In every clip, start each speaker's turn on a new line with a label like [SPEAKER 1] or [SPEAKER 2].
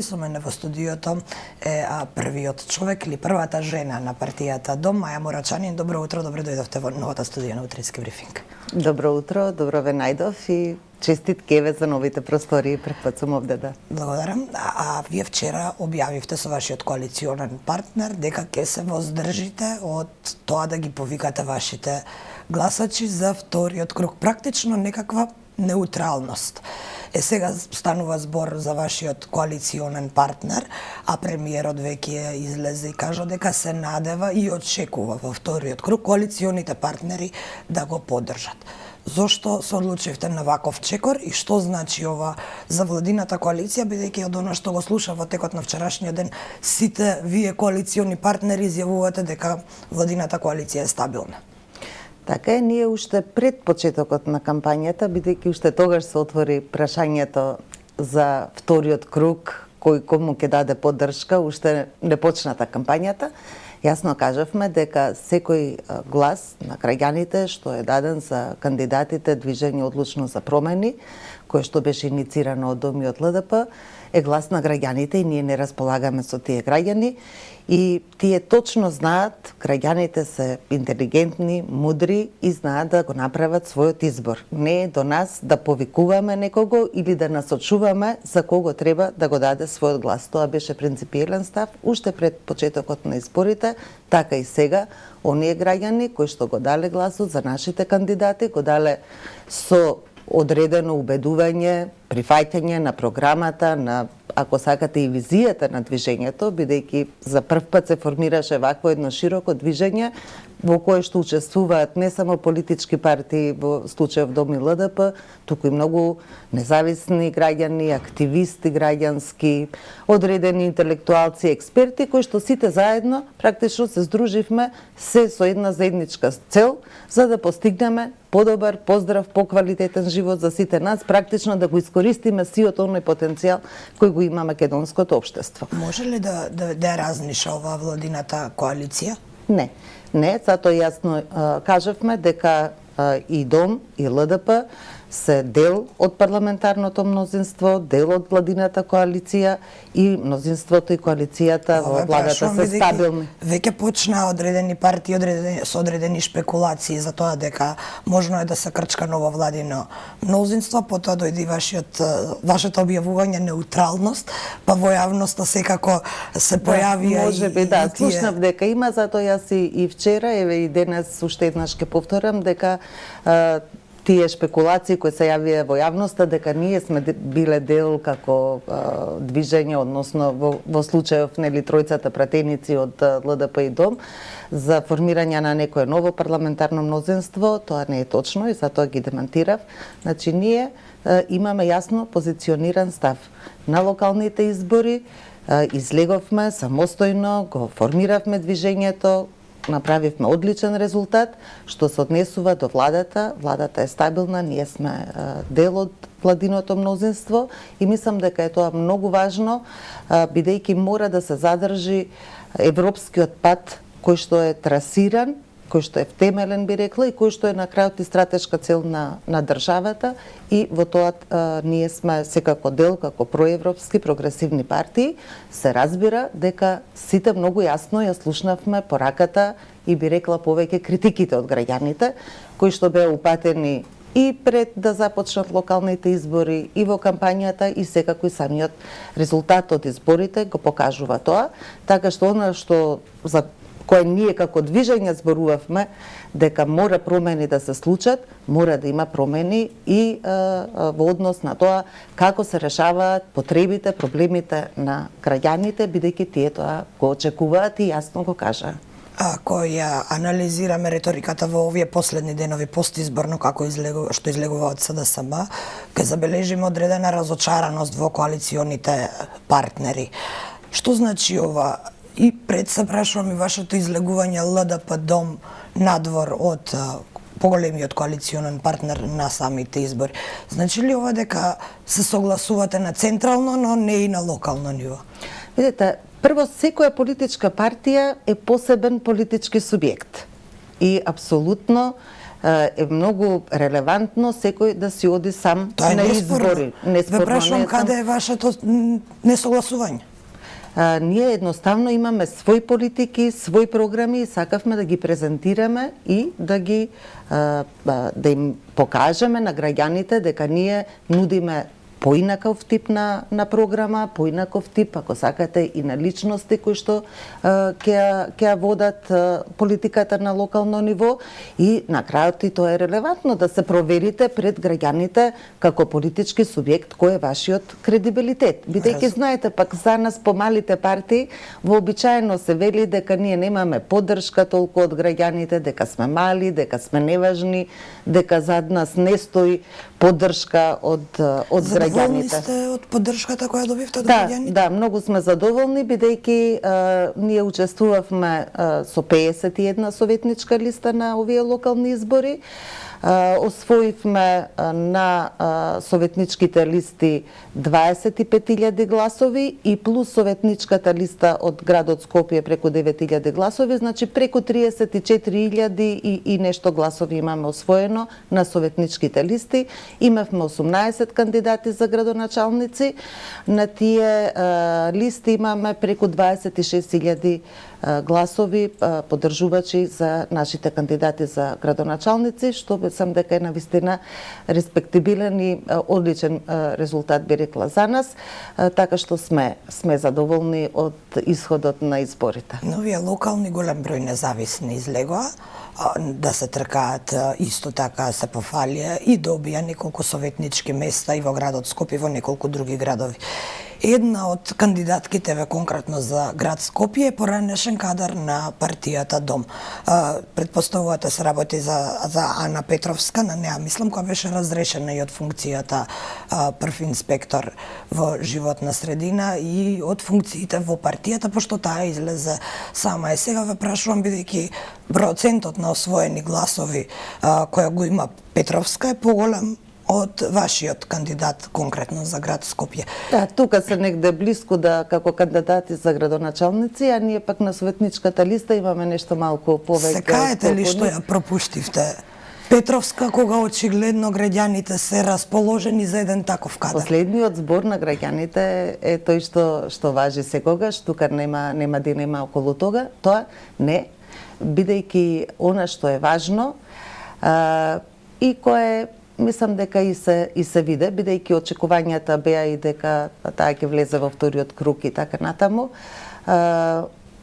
[SPEAKER 1] Со мене во студиото е првиот човек или првата жена на партијата Дом, Маја Морачанин. Добро утро, добро дојдовте во новата студија на Утрински брифинг.
[SPEAKER 2] Добро утро, добро ве најдов и честитки еве за новите простори, прв пат сум овде, да.
[SPEAKER 1] Благодарам. Вие вчера објавивте со вашиот коалиционен партнер дека ќе се воздржите од тоа да ги повикате вашите гласачи за вториот круг. Практично некаква неутралност. Сега станува збор за вашиот коалиционен партнер, а премиерот веќе излезе и кажа дека се надева и очекува во вториот круг коалиционите партнери да го поддржат. Зошто се одлучивте на ваков чекор и што значи ова за владината коалиција, бидејќи од она што го слушав во текот на вчерашниот ден, сите вие коалициони партнери изјавувате дека владината коалиција е стабилна?
[SPEAKER 2] Така е, ние уште пред почетокот на кампањата, бидејќи уште тогаш се отвори прашањето за вториот круг, кој кому ќе даде поддршка, уште не почната кампањата, јасно кажавме дека секој глас на граѓаните што е даден за кандидатите Движење одлучно за промени, кој што беше иницирано од Дом и од ЛДП, е глас на граѓаните и ние не располагаме со тие граѓани и тие точно знаат, граѓаните се интелигентни, мудри и знаат да го направат својот избор. Не е до нас да повикуваме некого или да насочуваме за кого треба да го даде својот глас. Тоа беше принципиелен став уште пред почетокот на изборите, така и сега. Оние граѓани кои што го дале гласот за нашите кандидати, го дале со одредено убедување, прифаќање на програмата, на, ако сакате, и визијата на движењето, бидејќи за прв пат се формираше вакво едно широко движење во кое што учествуваат не само политички партии, во случајов Дом и ЛДП, туку и многу независни граѓани, активисти граѓански, одредени интелектуалци, експерти, кои што сите заедно практично се здруживме се со една заедничка цел за да постигнеме подобар, поздрав, поквалитетен живот за сите нас, практично да го искористиме сиот оној потенцијал кој го има македонското општество.
[SPEAKER 1] Може ли да разниша ова владината коалиција?
[SPEAKER 2] Не, затоа јасно кажавме дека и Дом и ЛДП се дел од парламентарното мнозинство, дел од владината коалиција и мнозинството и коалицијата во владата се стабилни.
[SPEAKER 1] Веќе почна одредени партии со одредени шпекулации за тоа дека можно е да се крчка ново владино мнозинство, потоа дојде вашето објавување неутралност, па во јавноста секако се појавија
[SPEAKER 2] можеби, да, слушнав дека има, затоа јас и вчера, еве и денес уште еднаш ќе повторам дека тие шпекулации кои се јавија во јавноста дека ние сме биле дел како движење, односно во случајов нели тројцата пратеници од ЛДП и Дом за формирање на некое ново парламентарно мнозинство, тоа не е точно и затоа ги демантирав. Значи ние имаме јасно позициониран став. На локалните избори излеговме самостојно, го формиравме движењето, направивме одличен резултат, што се однесува до владата. Владата е стабилна, ние сме дел од владиното мнозинство и мислам дека е тоа многу важно, бидејќи мора да се задржи европскиот пат кој што е трасиран, кој што е втемелен, би рекла, и кој што е на крајот и стратешка цел на државата и во тоа ние сме секако дел како проевропски прогресивни партии. Се разбира дека сите многу јасно ја слушнавме пораката и би рекла повеќе критиките од граѓаните кои што беа упатени и пред да започнат локалните избори и во кампањата и секако и самиот резултат од изборите го покажува тоа, така што она што за кое ние како движење зборувавме дека мора промени да се случат, мора да има промени и во однос на тоа како се решаваат потребите, проблемите на граѓаните, бидејќи тие тоа го очекуваат и јасно го кажаа.
[SPEAKER 1] Ако ја анализираме реториката во овие последни денови постизборно како што излегува од СДСМ, ќе забележиме одредена разочараност во коалиционите партнери. Што значи ова? И пред се прашувам и вашето излегување ЛДП Дом надвор од поголемиот коалиционен партнер на самите избори. Значи ли ова дека се согласувате на централно, но не и на локално ниво?
[SPEAKER 2] Видете, прво, секоја политичка партија е посебен политички субјект. И апсолутно е многу релевантно секој да си оди сам
[SPEAKER 1] Тоа е
[SPEAKER 2] на
[SPEAKER 1] неспорно.
[SPEAKER 2] избори.
[SPEAKER 1] Ве прашувам
[SPEAKER 2] не е
[SPEAKER 1] каде е вашето несогласување?
[SPEAKER 2] Ние едноставно имаме своји политики, своји програми и сакавме да ги презентираме и да им покажеме на граѓаните дека ние нудиме поинаков тип на програма, поинаков тип, ако сакате, и на личности кои што ќе водат политиката на локално ниво и на крајот и тоа е релевантно да се проверите пред граѓаните како политички субјект кој е вашиот кредибилитет. Бидејќи знаете пак за нас помалите партии вообичаено се вели дека ние немаме поддршка толку од граѓаните, дека сме мали, дека сме неважни, дека зад нас не стои поддршка од граѓаните.
[SPEAKER 1] Задоволни сте од поддршката која добивте од
[SPEAKER 2] Да,
[SPEAKER 1] граѓаните?
[SPEAKER 2] да, многу сме задоволни бидејќи ние учествувавме со 51 советничка листа на овие локални избори. Освоивме на советничките листи 25.000 гласови и плюс советничката листа од градот Скопје преку 9.000 гласови, значи преку 34.000 и нешто гласови имаме освоено на советничките листи. Имавме 18 кандидати за градоначалници. На тие листи имаме преку 26.000 гласови поддржувачи за нашите кандидати за градоначалници, што сам дека е навистина респектибилен и одличен резултат, би рекла, за нас, така што сме задоволни од исходот на изборите.
[SPEAKER 1] Но овие локални голем број независни излегоа, да се тркаат исто така се пофалија и добија неколку советнички места и во градот Скопје и во неколку други градови. Една од кандидатките ве конкретно за град Скопје е поранешен кадар на партијата Дом. Предпоставувате се работи за Ана Петровска, на неа мислам, која беше разрешена и од функцијата прв инспектор во животна средина и од функциите во партијата, пошто таа излезе сама. И сега ве прашувам, бидејќи процентот на освоени гласови која го има Петровска е поголем од вашиот кандидат конкретно за град Скопје.
[SPEAKER 2] Да, тука се негде блиску да како кандидати за градоначалници, а ние пак на советничката листа имаме нешто малку повеќе.
[SPEAKER 1] Се каете ли што ја пропуштивте Петровска, кога очигледно граѓаните се расположени за еден таков кадар?
[SPEAKER 2] Последниот збор на граѓаните е тој што важи секогаш, тука нема дилема околу тоа, не, бидејќи она што е важно и кое мислам дека и се виде, бидејќи очекувањата беа и дека таа ќе влезе во вториот круг и така натаму.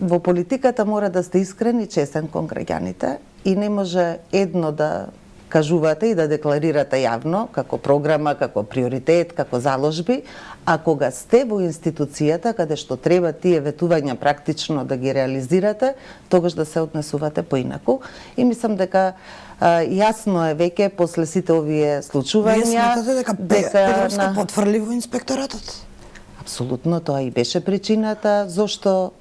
[SPEAKER 2] Во политиката мора да сте искрен и честен кон граѓаните и не може едно да кажувате и да декларирате јавно, како програма, како приоритет, како заложби, а кога сте во институцијата, каде што треба тие ветувања практично да ги реализирате, тогаш да се однесувате поинаку. И мислам дека јасно е веќе после сите овие случувања.
[SPEAKER 1] Вие сметате дека Петровска потврли во инспекторатот?
[SPEAKER 2] Апсолутно, тоа и беше причината зошто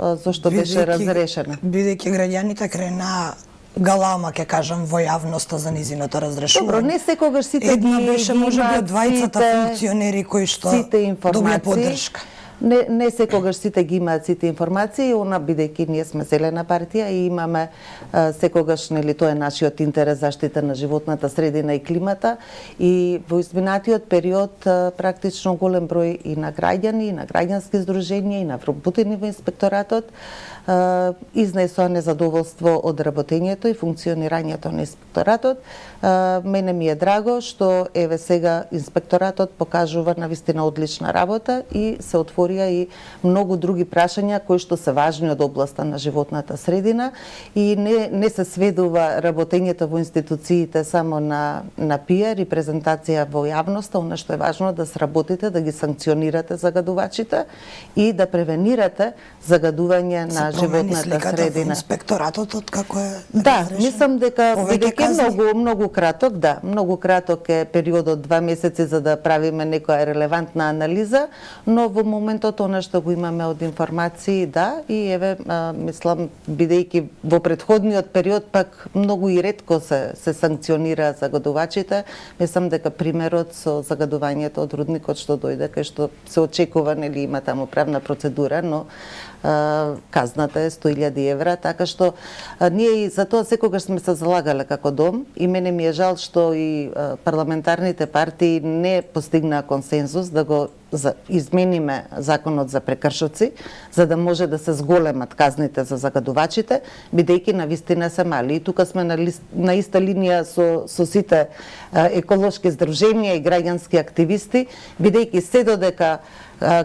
[SPEAKER 2] беше разрешена.
[SPEAKER 1] Бидејќи граѓаните крена галама, ќе кажам, во јавноста за низиното разрешување.
[SPEAKER 2] Добро, не секогаш сите
[SPEAKER 1] Една беше можеби од двајцата функционери кои што добија поддршка.
[SPEAKER 2] Не секогаш сите ги имаат сите информации, она бидејќи ние сме зелена партија и имаме секогаш, нели, тоа е нашиот интерес, заштита на животната средина и климата, и во изминатиот период практично голем број и на граѓани, и на граѓански здруженија, и на вработени во инспекторатот изнесоа незадоволство од работењето и функционирањето на инспекторатот. Мене ми е драго што еве сега инспекторатот покажува навистина одлична работа и се отворија и многу други прашања кои што се важни од областа на животната средина и не се сведува работењето во институциите само на пиар и презентација во јавноста, она што е важно да сработите, да ги санкционирате загадувачите и да превенирате загадување на животната средина.
[SPEAKER 1] Инспекторатот откако е
[SPEAKER 2] Да, мислам дека бидејќи многу краток е периодот 2 месеци за да правиме некоја релевантна анализа, но во моментот она што го имаме од информации, да, и еве мислам бидејќи во претходниот период пак многу и ретко се санкционира загадувачите, мислам дека примерот со загадувањето од рудникот што дојде, кај што се очекува, нели има таму правна процедура, но казната е 100.000 евра, така што ние и за тоа секогаш сме се залагале како дом и мене ми е жал што и парламентарните партии не постигнаа консензус да го измениме законот за прекршоци, за да може да се зголемат казните за загадувачите, бидејќи навистина се мали. И тука сме на иста линија со сите еколошки здруженија и граѓански активисти, бидејќи се додека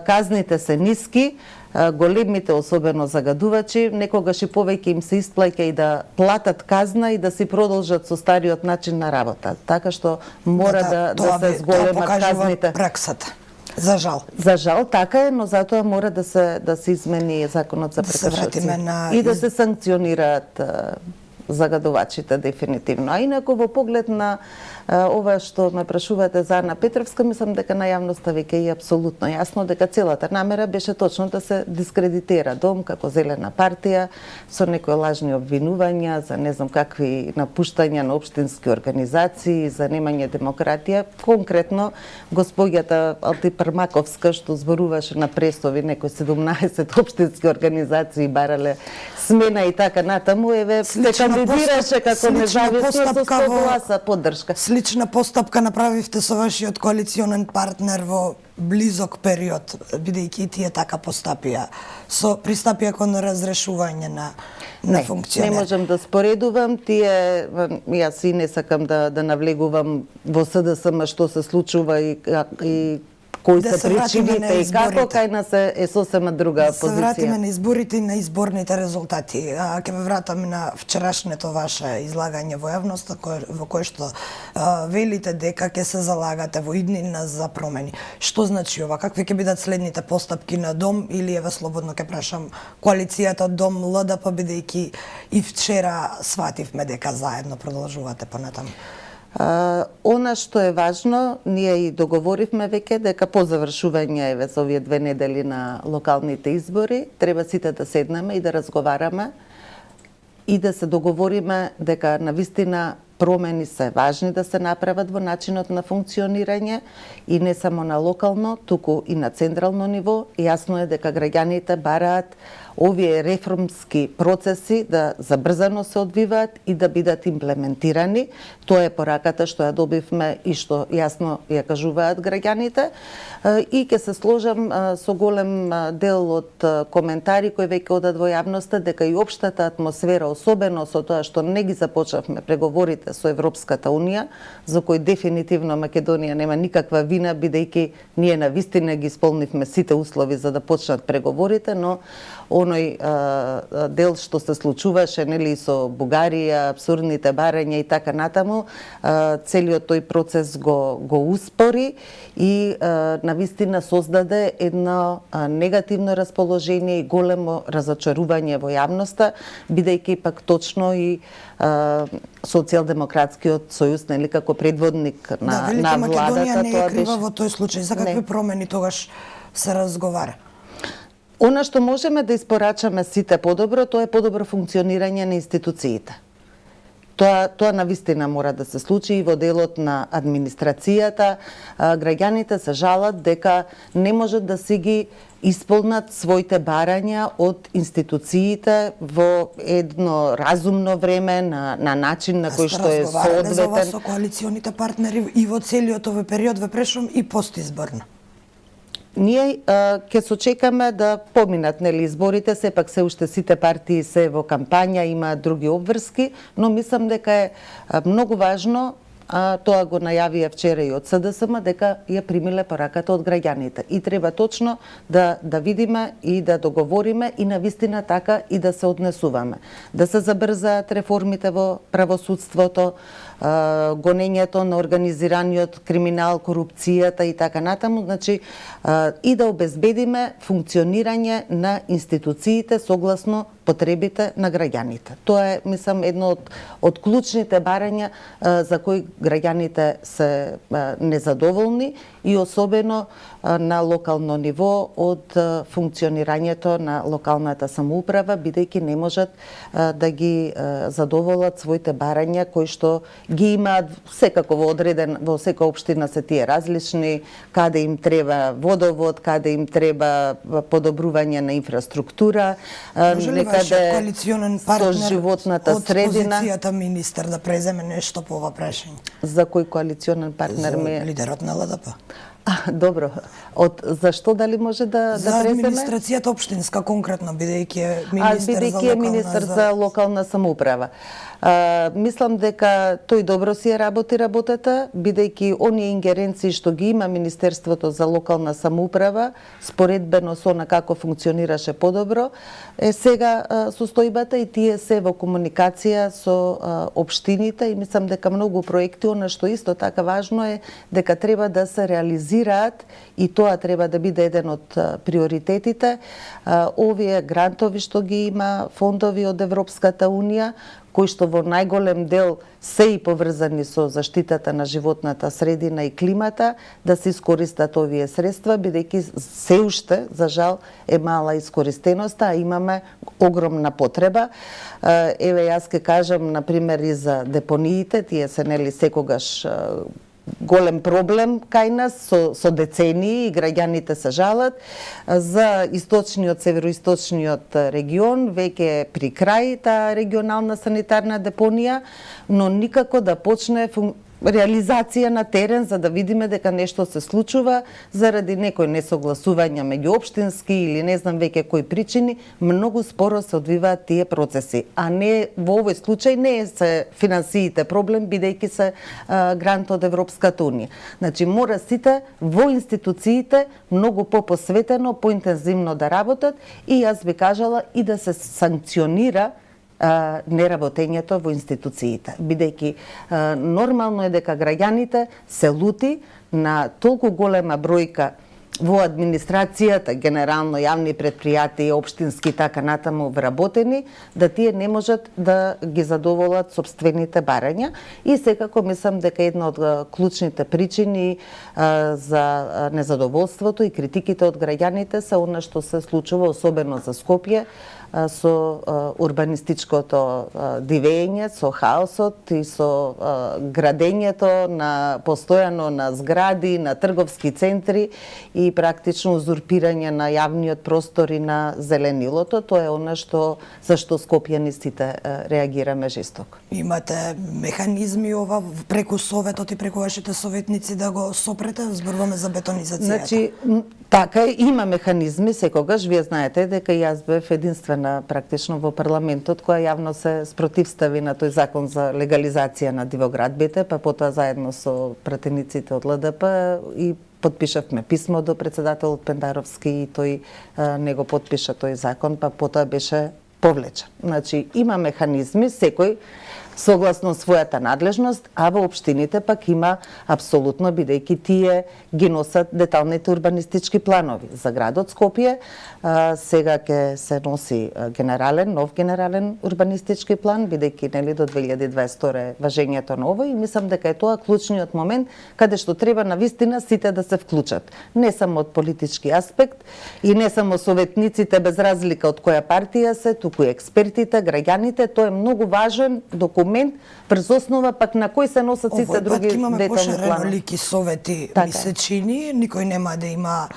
[SPEAKER 2] казните се ниски, големите, особено загадувачи, некогаш и повеќе им се исплаќа и да платат казна и да си продолжат со стариот начин на работа. Така што мора да се зголемат казните.
[SPEAKER 1] Праксата. За жал.
[SPEAKER 2] За жал, така е, но затоа мора да се измени законот за прекршоци и да се санкционираат загадувачите дефинитивно. А инаку во поглед на ова што ме прашувате за Ана Петровска, мислам дека на јавноста веќе е апсолутно јасно дека целата намера беше точно да се дискредитира Дом како зелена партија со некои лажни обвинувања за не знам какви напуштања на општински организации, за немање демократија. Конкретно госпоѓата Алтипармаковска што зборуваше на престови некои 17 општински организации барале смена и така натаму, еве се кандидираше како независно со 100 гласа поддршка.
[SPEAKER 1] Слична постапка направивте со вашиот коалиционен партнер во близок период, бидејќи и тие така постапија, пристапија кон разрешување на функционер.
[SPEAKER 2] Не можам да споредувам, јас и не сакам да навлегувам во СДСМ што се случува и кои се причините и како, кај нас е сосема друга позиција.
[SPEAKER 1] Се вратиме на изборите и на изборните резултати. Ќе ве вратам на вчерашното ваше излагање во јавноста, во кое што велите дека ќе се залагате во иднина за промени. Што значи ова? Какви ќе бидат следните постапки на Дом, или еве слободно ќе прашам коалицијата Дом ЛДП, бидејќи и вчера свативме дека заедно продолжувате понатаму?
[SPEAKER 2] Она што е важно, ние и договоривме веќе дека по завршување еве за овие 2 недели на локалните избори треба сите да седнеме и да разговараме и да се договориме дека навистина промени се важни да се направат во начинот на функционирање и не само на локално, туку и на централно ниво. Јасно е дека граѓаните бараат овие реформски процеси да забрзано се одвиваат и да бидат имплементирани. Тоа е пораката што ја добивме и што јасно ја кажуваат граѓаните. И ќе се сложам со голем дел од коментари кои веќе одат во јавноста дека и општата атмосфера, особено со тоа што не ги започнавме преговорите со Европската Унија, за кои дефинитивно Македонија нема никаква вина, бидејќи ние навистина ги исполнивме сите услови за да почнат преговорите, но оној дел што се случуваше нели со Бугарија, абсурдните барања и така натаму, целиот тој процес го успори и навистина создаде едно негативно расположение и големо разочарување во јавноста, бидејќи пак точно и Социјалдемократскиот сојуз, нели како предводник на владата,
[SPEAKER 1] Македонија не е крива
[SPEAKER 2] беше
[SPEAKER 1] во тој случај. За какви промени тогаш се разговара?
[SPEAKER 2] Она што можеме да испорачаме сите подобро, тоа е подобро функционирање на институциите. Тоа навистина мора да се случи и во делот на администрацијата. Граѓаните се жалат дека не можат да си ги исполнат своите барања од институциите во едно разумно време, на начин на кој што е соодветен.
[SPEAKER 1] За ова со коалиционите партнери и во целиот овој период, ве прашувам, и постизборно.
[SPEAKER 2] Ние ќе сочекаме да поминат нели изборите, сепак се уште сите партии се во кампања, има други обврски, но мислам дека е многу важно, тоа го најавија вчера и од СДСМ, дека ја примиле пораката од граѓаните. И треба точно да видиме и да договориме и навистина така и да се однесуваме. Да се забрзаат реформите во правосудството, гонењето на организираниот криминал, корупцијата и така натаму, значи и да обезбедиме функционирање на институциите согласно потребите на граѓаните. Тоа е, мислам, едно од клучните барања за кои граѓаните се незадоволни и особено на локално ниво од функционирањето на локалната самоуправа, бидејќи не можат да ги задоволат своите барања кои што ги имаат секако во секоја општина се тие различни, каде им треба водовод, каде им треба подобрување на инфраструктура,
[SPEAKER 1] Може ли вашиот
[SPEAKER 2] некаде
[SPEAKER 1] коалиционен
[SPEAKER 2] со
[SPEAKER 1] партнер
[SPEAKER 2] животната
[SPEAKER 1] од
[SPEAKER 2] средина.
[SPEAKER 1] позицијата министер да преземе нешто по ова прашање?
[SPEAKER 2] За кој коалиционен партнер
[SPEAKER 1] За
[SPEAKER 2] ми е?
[SPEAKER 1] лидерот на ЛДП.
[SPEAKER 2] Добро. Зашто дали може да
[SPEAKER 1] За
[SPEAKER 2] преземе?
[SPEAKER 1] администрацијата општинска конкретно, бидејќи е министер
[SPEAKER 2] Бидејќи е министер за локална самоуправа. Мислам дека тој добро си ја работи работата, бидејќи оние ингеренции што ги има Министерството за локална самоуправа, споредбено со она како функционираше подобро, е сега состојбата и тие се во комуникација со општините и мислам дека многу проекти, она што исто така важно е дека треба да се реализираат и тоа треба да биде еден од приоритетите. Овие грантови што ги има, фондови од Европската Унија, кои што во најголем дел се и поврзани со заштитата на животната средина и климата, да се искористат овие средства, бидејќи се уште, за жал, е мала искористеноста, а имаме огромна потреба. Еве, јас ке кажам, например, и за депониите, тие се нели секогаш голем проблем кај нас со децении и граѓаните се жалат. За источниот, североисточниот регион веќе е при крај таа регионална санитарна депонија, но никако да почне реализација на терен за да видиме дека нешто се случува заради некои несогласувања меѓу општински или не знам веќе кои причини, многу споро се одвиваат тие процеси, а не во овој случај не е се финансиите проблем бидејќи се грант од Европската Унија. Значи мора сите во институциите многу посветено, поинтензивно да работат и јас би кажала и да се санкционира неработењето во институциите, бидејќи нормално е дека граѓаните се лути на толку голема бројка во администрацијата, генерално јавни предпријатија, општински и така натаму вработени, да тие не можат да ги задоволат собствените барања и секако мислам дека една од клучните причини за незадоволството и критиките од граѓаните се она што се случува особено за Скопје со урбанистичкото дивење, со хаосот и со градењето на постојано на згради, на трговски центри и практично узурпирање на јавниот простор и на зеленилото. Тоа е она што зашто скопјанистите реагираме жестоко.
[SPEAKER 1] Имате механизми ова преку советот и преку вашите советници да го сопрете, зборуваме за бетонизацијата.
[SPEAKER 2] Значи, така има механизми секогаш, вие знаете дека јас бев единствена практично во парламентот која јавно се спротивстави на тој закон за легализација на дивоградбите, па потоа заедно со пратениците од ЛДП и подпишавме писмо до председателот Пендаровски и тој не го подпиша тој закон, па потоа беше повлечен. Значи, има механизми, секој согласно својата надлежност, а во општините пак има апсолутно, бидејќи тие ги носат деталните урбанистички планови. За градот Скопје сега ќе се носи нов генерален урбанистички план, бидејќи нели до 2022 е важењето на овој и мислам дека е тоа клучниот момент каде што треба навистина сите да се вклучат. Не само од политички аспект и не само советниците без разлика од која партија се, туку и експертите, граѓаните, тоа е многу важен документ врз основа пак на кој се носат сите други детални планови.
[SPEAKER 1] Овој пат имаме пошаренолики совети, ми се чини, никој нема да има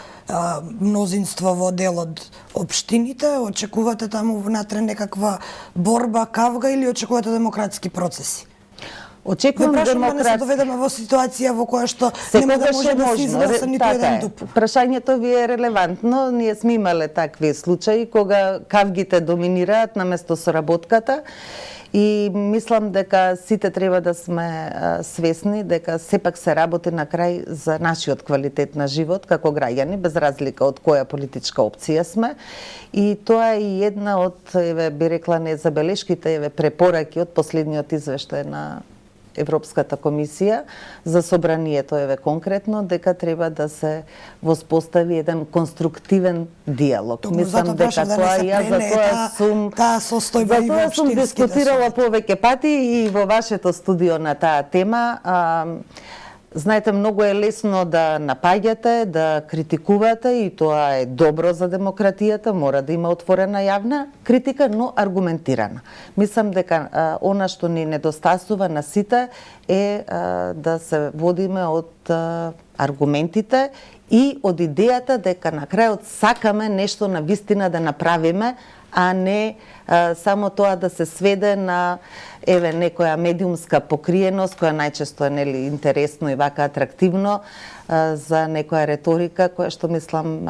[SPEAKER 1] мнозинство во дел од општините, очекувате таму внатре некаква борба, кавга или очекувате демократски процеси?
[SPEAKER 2] Очекувам
[SPEAKER 1] да не се
[SPEAKER 2] демократ...
[SPEAKER 1] доведеме во ситуација во која што нема да може да се изгласа ниту еден дуп.
[SPEAKER 2] Прашањето ви е релевантно. Ние сме имале такви случаи кога кавгите доминираат наместо соработката. И мислам дека сите треба да сме свесни дека сепак се работи на крај за нашиот квалитет на живот како граѓани, без разлика од која политичка опција сме. И тоа е и една од, би рекла, незабелешките препораки од последниот извештај на Европската комисија за собранието конкретно дека треба да се воспостави еден конструктивен диалог. Мислам дека тоа ја за тоа сум дискутирала повеќе пати и во вашето студио на таа тема. Знаете, многу е лесно да напаѓате, да критикувате и тоа е добро за демократијата, мора да има отворена јавна критика, но аргументирана. Мислам дека она што ни недостасува на сите е да се водиме од аргументите и од идејата дека на крајот сакаме нешто на вистина да направиме, а не само тоа да се сведе на некоја медиумска покриеност која најчесто е интересно и вака атрактивно за некоја реторика која што мислам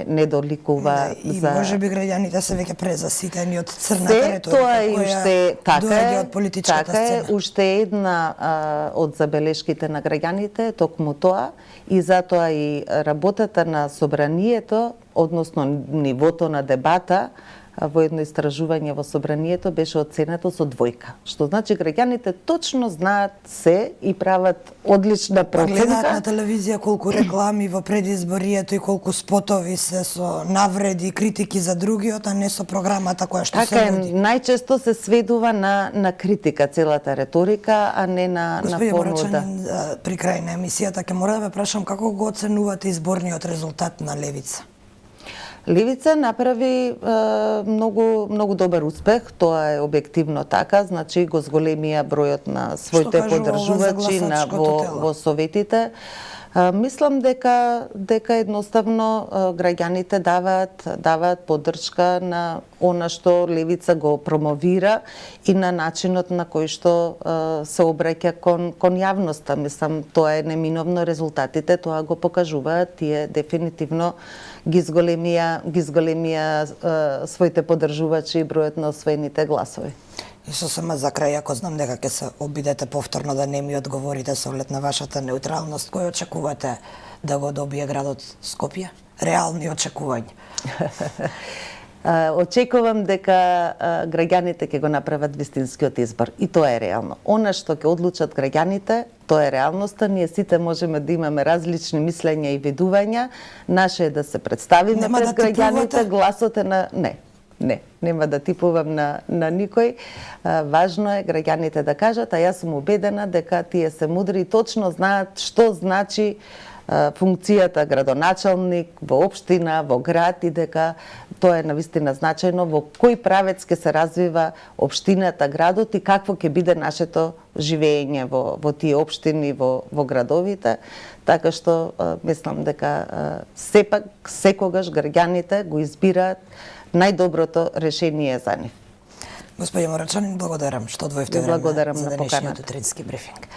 [SPEAKER 2] не доликува
[SPEAKER 1] и
[SPEAKER 2] за
[SPEAKER 1] можеби граѓаните се веќе презаситени од црната реторика
[SPEAKER 2] тоа и уште
[SPEAKER 1] доаѓа од политичката
[SPEAKER 2] така
[SPEAKER 1] сцена.
[SPEAKER 2] Е, уште една од забелешките на граѓаните е токму тоа и затоа и работата на собранието, односно нивото на дебата во едно истражување во собранието беше оценето со 2, што значи граѓаните точно знаат се и прават одлична проценка.
[SPEAKER 1] Гледаат на телевизија колку реклами во предизборието и колку спотови се со навреди, критики за другиот, а не со програмата која што
[SPEAKER 2] така
[SPEAKER 1] се нуди.
[SPEAKER 2] Најчесто се сведува на критика целата реторика, а не на
[SPEAKER 1] Господи
[SPEAKER 2] понуда.
[SPEAKER 1] Морачанин, при крај на емисијата ќе мора да ве прашам како го оценувате изборниот резултат на Левица?
[SPEAKER 2] Левица направи многу добар успех, тоа е објективно така, значи го зголемија бројот на своите поддржувачи во советите. Мислам дека едноставно граѓаните даваат поддршка на она што Левица го промовира и на начинот на кој што се обраќа кон јавноста. Мислам, тоа е неминовно, резултатите тоа го покажуваат, тие дефинитивно ги зголемија своите поддржувачи и бројот на освоените гласови.
[SPEAKER 1] И сосема за крај, ако знам дека ќе се обидете повторно да не ми одговорите со оглед на вашата неутралност, кој очекувате да го добие градот Скопје? Реални очекувања.
[SPEAKER 2] Очекувам дека граѓаните ќе го направат вистинскиот избор и тоа е реално. Она што ќе одлучат граѓаните, тоа е реалноста. Ние сите можеме да имаме различни мислења и видувања. Наше е да се представиме пред граѓаните, гласот е на нема да типувам на никој. Важно е граѓаните да кажат, а јас сум убедена дека тие се мудри и точно знаат што значи функцијата градоначалник во општина, во град и дека тоа е навистина значајно во кој правец ќе се развива општината, градот и какво ќе биде нашето живење во тие општини, во градовите. Така што мислам дека сепак секогаш граѓаните го избираат најдоброто решение за нив.
[SPEAKER 1] Господи Морачанин, благодарам што одвоевте време за денешниот утрински брифинг.